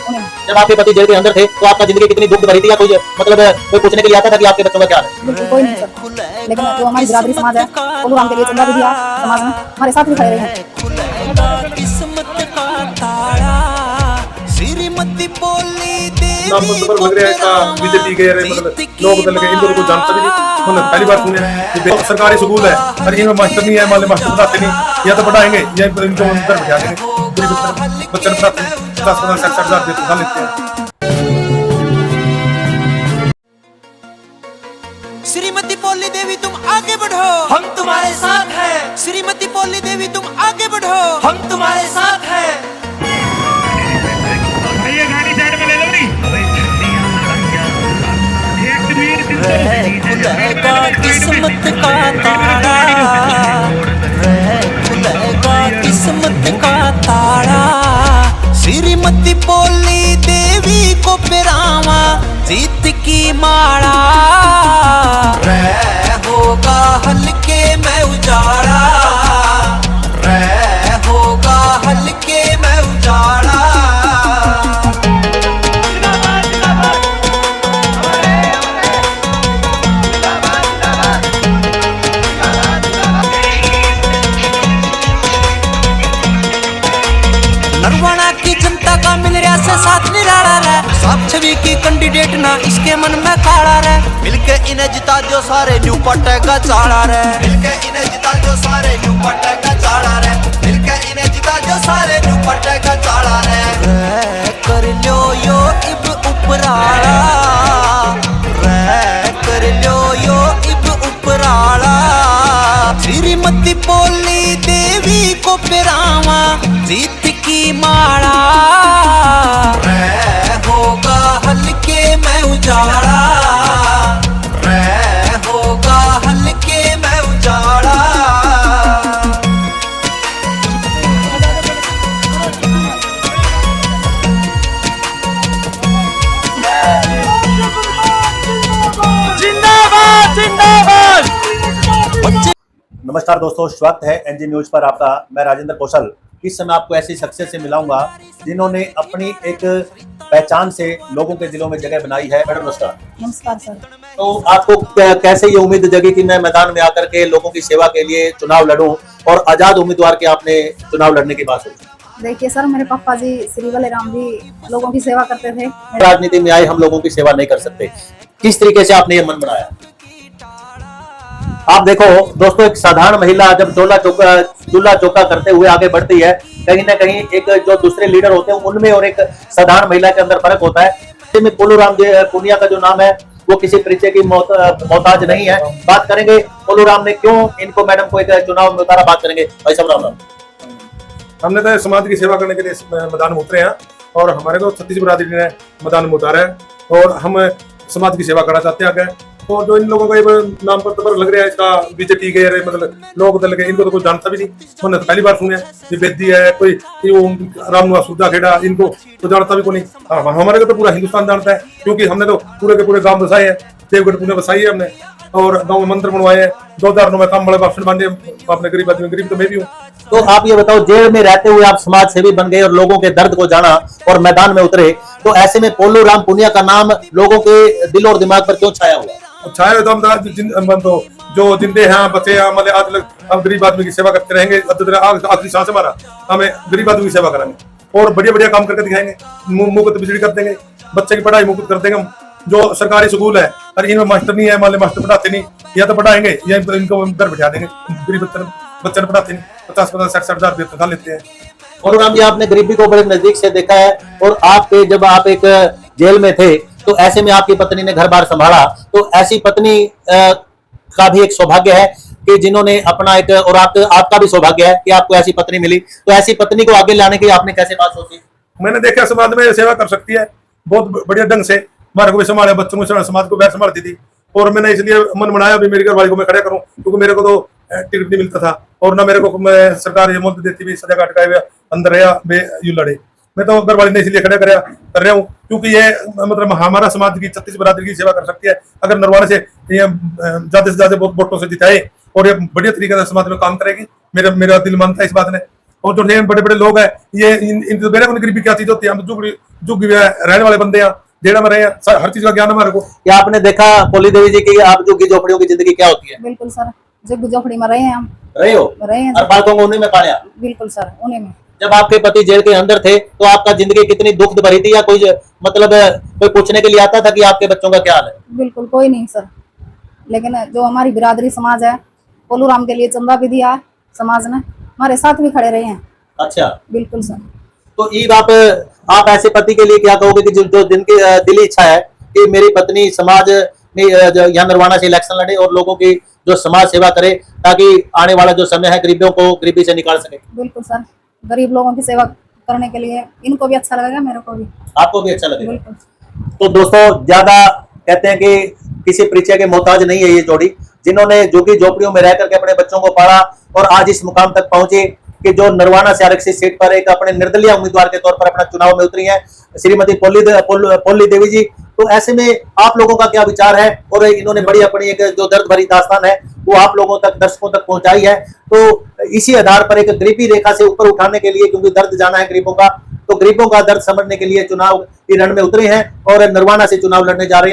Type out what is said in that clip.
जब आपके पति जेल के अंदर थे तो आपका जिंदगी कितनी दुख भरी थी, या कोई मतलब कोई पूछने के लिए आता था कि आपके बच्चों का क्या है? बिल्कुल कोई नहीं सर, लेकिन जो हमारी बिरादरी समाज है वो हम के लिए चंदा भी दिया, समाज में हमारे साथ भी खड़े रहे। किस्मत का तारा श्रीमती बोली देवी नाम मतलब लग रहा है इसका बीजेपी के मतलब लोग दल के इन लोगों को जानता भी नहीं। हमने पहली बार सुने कि सरकारी स्कूल है और इनमें मास्टर नहीं है, मान मास्टर पढ़ाते नहीं, या तो पढ़ाएंगे या इनको अंदर बिठा देंगे। बच्चन पढ़ाते हैं 50-50-60,000 तनख्वाह लेते हैं। श्रीमती पोली देवी तुम आगे बढ़ो, हम तुम्हारे साथ हैं। श्रीमती पोली देवी तुम आगे बढ़ो, हम तुम्हारे साथ हैं। ये गाड़ी साइड में ले लो नहीं। खुलेगा किस्मत का तारा, खुलेगा किस्मत का तारा। श्रीमती पोली देवी को पिरावा जीत की माला, होगा हल्के में उजाड़ा, होगा हल्के में उजाड़ा। नरवाना की जनता का मिल रहा से साथ निराला रे, साफ छवि की कैंडिडेट ना इसके मन में खाड़ा रे। मिलके इन्हें जिता जो सारे न्यू पटेगा चाड़ा रे, मिलके इन्हें जिता जो सारे न्यू पटेगा चाड़ा रे, मिलके इन्हें जिता जो सारे न्यू पटेगा चाड़ा रे। कर लो यो इब उपराला, कर लो यो इब उपराला। श्रीमती पोली देवी को पिरावा जीत की माला, होगा हल्के में उजाड़ा, होगा हल्के में उजाड़ा। जिंदाबाद जिंदाबाद। नमस्कार दोस्तों, स्वागत है एनजी न्यूज पर आपका। मैं राजेंद्र कौशल इस समय आपको ऐसी शख्सियत से मिलाऊंगा जिन्होंने अपनी एक पहचान से लोगों के दिलों में जगह बनाई है। मैडम नमस्कार। नमस्कार सर। तो आपको कैसे ये उम्मीद जगी कि मैं मैदान में आकर के लोगों की सेवा के लिए चुनाव लड़ूं, और आजाद उम्मीदवार के आपने चुनाव लड़ने की बात सोची? देखिए सर, मेरे पापा जी श्री बलेराम जी लोगों की सेवा करते थे। राजनीति में आए हम लोगों की सेवा नहीं कर सकते, किस तरीके से आपने ये मन बनाया? आप देखो दोस्तों, एक साधारण महिला जब चूल्हा चौका करते हुए आगे बढ़ती है, कहीं ना कहीं एक जो दूसरे लीडर होते हैं उनमें और एक साधारण महिला के अंदर फर्क होता है। में पोलूराम पुनिया का जो नाम है वो किसी परिचय की मोहताज नहीं है। बात करेंगे पोलूराम ने क्यों इनको मैडम को एक चुनाव में उतारा, बात करेंगे। भाई साहब राम। हमने तो समाज की सेवा करने के लिए मैदान में उतरे हैं और हमारे को छत्तीस बरादरी ने मैदान में उतारा है और हम समाज की सेवा करना चाहते हैं आगे। तो जो इन लोगों का नाम पर तो लग रहा है इसका बीजेपी के मतलब लोग दल के, इनको तो कोई जानता भी नहीं। उन्होंने तो पहली बार सुने ये बेदी है, कोई रामनिवास सुधा खेड़ा, इनको तो जानता भी कोई नहीं। हमारे को तो पूरा हिंदुस्तान जानता है, क्योंकि हमने तो पूरे के पूरे गांव बसाए हैं, देवगढ़ पुणे बसाई है हमने, और गांव में मंदिर बनवाए हैं। 2009 में काम बड़े बाप बांधे अपने गरीब आदमी, गरीब तो मैं भी हूँ। तो आप ये बताओ, जेल में रहते हुए आप समाज सेवी बन गए और लोगों के दर्द को जाना और मैदान में उतरे, तो ऐसे में पोलूराम पुनिया का नाम लोगों के दिल और दिमाग पर क्यों छाया हुआ? छाया तो हम तो जो जिंदे हैं बचे हैं, मतलब हम गरीब आदमी की सेवा करते रहेंगे। आखिरी सांस हमारा, हमें गरीब आदमी की सेवा करेंगे और बढ़िया बढ़िया काम करके दिखाएंगे। मुफ्त बिजली कर देंगे, बच्चे की पढ़ाई मुफ्त कर देंगे हम। जो सरकारी स्कूल है और इनमें मास्टर नहीं है, मान मास्टर पढ़ाते नहीं, या तो पढ़ाएंगे या इनको अंदर बिठा देंगे। गरीब बच्चे पढ़ाते नहीं, 50-50-60,000 तनख्वाह लेते हैं। और राम जी, आपने गरीबी को बड़े नजदीक से देखा है, और आपके जब आप एक जेल में थे तो ऐसे में आपकी पत्नी ने घर बार संभाला, तो ऐसी पत्नी का भी एक सौभाग्य है कि जिन्होंने अपना एक, और आपका भी सौभाग्य है कि आपको ऐसी पत्नी मिली। तो ऐसी पत्नी को आगे लाने की आपने कैसे बात सोची? मैंने देखा समाज में सेवा कर सकती है बहुत बढ़िया ढंग से, हमारे को भी संभाले, बच्चों को समाज को बैठ संभालती थी, और मैंने इसलिए मन बनाया भी मेरी घरवाली को मैं खड़ा करूं, क्योंकि मेरे को तो टिकट नहीं मिलता था और ना मेरे को सरकार ये मुफ्त देती भी, सजा काट हुए अंदर रहा यू लड़े। मैं तो घरवाली ने इसलिए खड़ा कर रहा हूँ, क्योंकि ये मतलब हमारा समाज की छत्तीस बरादरी की सेवा कर सकती है। अगर नरवाने से ये ज्यादा से ज्यादा वोटों से जिताए और ये बढ़िया तरीके से समाज में काम करेगी, मेरा दिल मानता है इस बात ने। और जो नए बड़े बड़े लोग हैं ये इनकी मेरे को गरीबी क्या चीज होती है, हम जुग रहने वाले बंदे हैं, जेड़ा में रहे हैं, हर चीज का ज्ञान हमारे को। क्या आपने देखा पोली देवी जी की आप झुग्गी झोपड़ियों की जिंदगी क्या होती है? बिल्कुल सर, झुग्गी झोपड़ी में रहे हैं हम, रहे हो रहे हैं और सर। बालकों को उन्हीं में पाला? बिल्कुल सर, उन्हीं में। जब आपके पति जेल के अंदर थे तो आपका जिंदगी कितनी दुख भरी थी, या कोई मतलब कोई पूछने के लिए आता था कि आपके बच्चों का क्या हाल है? बिल्कुल कोई नहीं सर, लेकिन जो हमारी बिरादरी समाज है, पोलू राम के लिए चंदा भी दिया समाज ने, हमारे साथ भी खड़े रहे हैं। अच्छा, बिल्कुल सर। तो ईब आप ऐसे पति के लिए क्या कहोगे कि जो जिनकी दिली इच्छा है कि मेरी पत्नी समाज में यहाँ नरवाना से इलेक्शन लड़े और लोगों की जो समाज सेवा करे ताकि आने वाला जो समय है गरीबों को गरीबी से निकाल सके? बिल्कुल सर, गरीब लोगों की सेवा करने के लिए इनको भी अच्छा लगेगा, मेरे को भी। आपको भी अच्छा लगेगा। बिल्कुल। तो दोस्तों, ज्यादा कहते हैं कि किसी परिचय के मोहताज नहीं है ये जोड़ी, जिन्होंने झुग्गी झोपड़ियों में रह करके अपने बच्चों को पाला और आज इस मुकाम तक पहुंचे कि जो नरवाना से आरक्षित सीट पर एक अपने निर्दलीय उम्मीदवार के तौर पर अपना चुनाव में उतरी है श्रीमती पोली देवी जी। तो ऐसे में आप लोगों का क्या विचार है? और इन्होंने बड़ी अपनी एक जो दर्द भरी दास्तान है वो आप लोगों तक, दर्शकों तक पहुंचाई है। तो इसी आधार पर एक गरीबी रेखा से ऊपर उठाने के लिए, क्योंकि दर्द जाना है गरीबों का, तो गरीबों का दर्द समझने के लिए चुनाव की रण में उतरे हैं और नरवाना से चुनाव लड़ने जा रहे हैं।